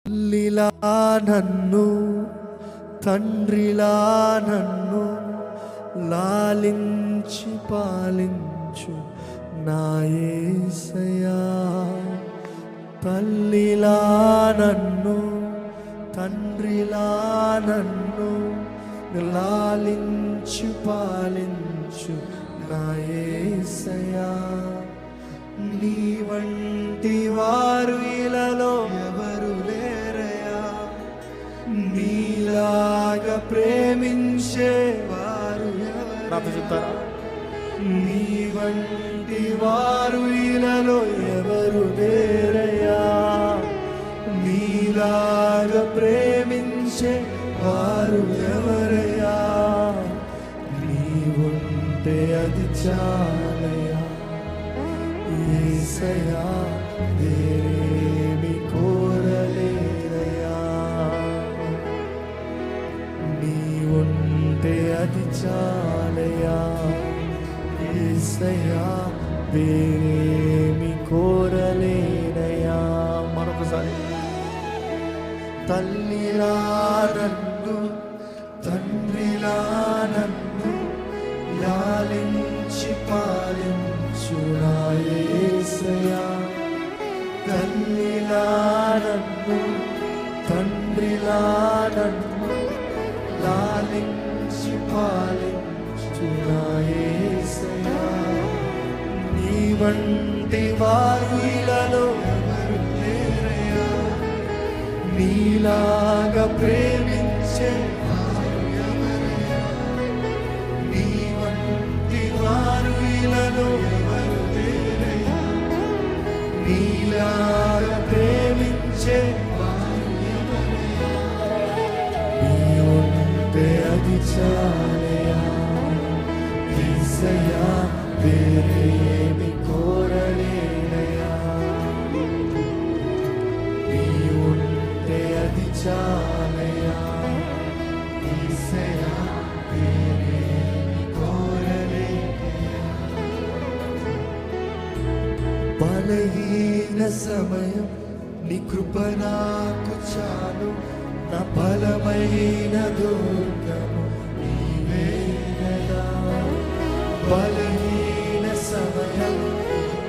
లీలా నన్ను తండ్రిలా నన్ను లాలించి పాలించు నా యేసయ్యా. తల్లిలా నన్ను తండ్రిలా నన్ను లాలించి పాలించు నా యేసయ్యా. నీ వంటి వారు ఇలలో ఎవరు లేరయ్యా, నీలాగా ప్రేమించే వారు ఎవరు చెప్తారా? నీ వంటి వారు ఇలలో ఎవరు లేరయ్యా, నీలాగా ప్రేమించే వారు ఎవరయ్యా. నీవుంటే అది చాలయ్యా యేసయ్యా, వేరేమి కోరలేదయ్యా. నీవుంటే అది చాలయ్యా యేసయ్యా, వేరేమి కోరలేదయ్యా. మరొకసారి తల్లిలా నన్ను తండ్రిలా నన్ను లాలించి పాలించు నా యేసయ్యా. తల్లిలా నన్ను తండ్రిలా నన్ను లాలించి పాలించు నా యేసయ్యా. నీ వంటి వారు ఇలలో ఎవరు లేరయ్యా, నీలాగా ప్రేమించే వారు ఎవరయ్యా. నీ వంటి వారు ఇలలో ఎవరు లేరయ్యా, నీలాగా ప్రేమించే వారు ఎవరయ్యా. నీ ఉంటే అది చాలయ్యా యేసయ్యా, వేరేమి కోరలేనయ్యా. నీ ఉంటే అది చాలయ్యా యేసయ్యా, వేరేమి కోరలేనయ్యా. బలహీన సమయం నీ కృప నాకు చాలు, నా బలమైన దుర్గము నీవే కదా. బలహీన సమయం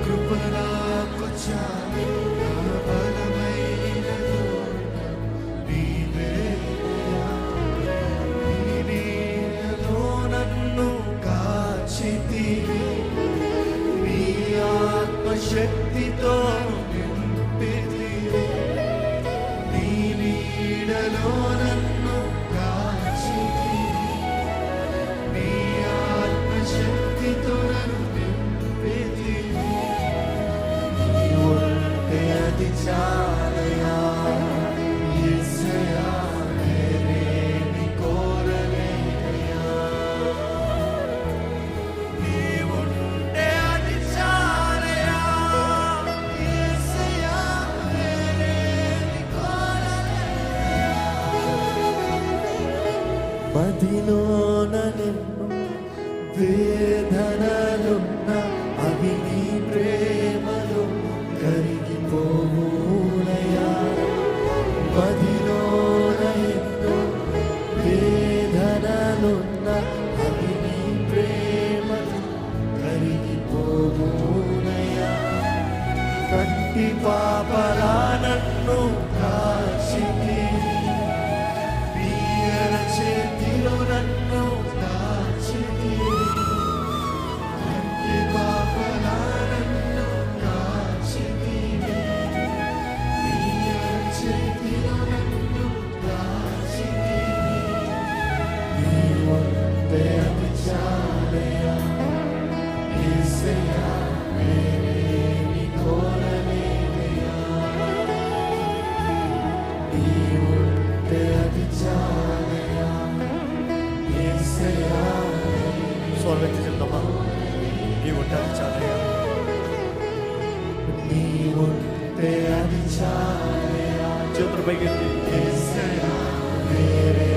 కృప నాకు చాలు, నా బలమైన దుర్గము నీవే కదా. నీ నీడలో నన్ను కాచితివి, నీ ఆత్మశక్తితో నింపితివి. నీ నీడలో నన్ను కాచితివి, నీ ఆత్మశక్తితో నన్ను నింపితివి. నీ ఉంటే అది చాలయ్యా యేసయ్యా, వేరేమి కోరలేనయ్యా. నీ ఉంటే అది చాలయ్యా యేసయ్యా, వేరేమి కోరలేనయ్యా. మదిలోన నిన్ను వేదనలున్న అవి నీ ప్రేమలో కరిగిపోవునయ్యా. మదిలోన నిన్ను వేదనలున్న అవి నీ ప్రేమలో కరిగిపోవునయ్యా. కంటి పాపలా నన్ను కాచితివి, నీయల చేతిలో నన్ను దాచితివి. కంటి పాపలా నన్ను కాచితివి, నీయల చేతిలో నన్ను దాచితివి. నీ ఉంటే అది చాలయ్యా యేసయ్యా, వేరేమి కోరలేనయ్యా. నీ ఉంటే అది చాలయ్యా యేసయ్యా. స్వరమెత్తి చెప్తామా? నీ ఉంటే అది చాలయ్యా, నీ ఉంటే అది చాలయ్యా. చేతులు పైకెత్తి యేసయ్యా, వేరే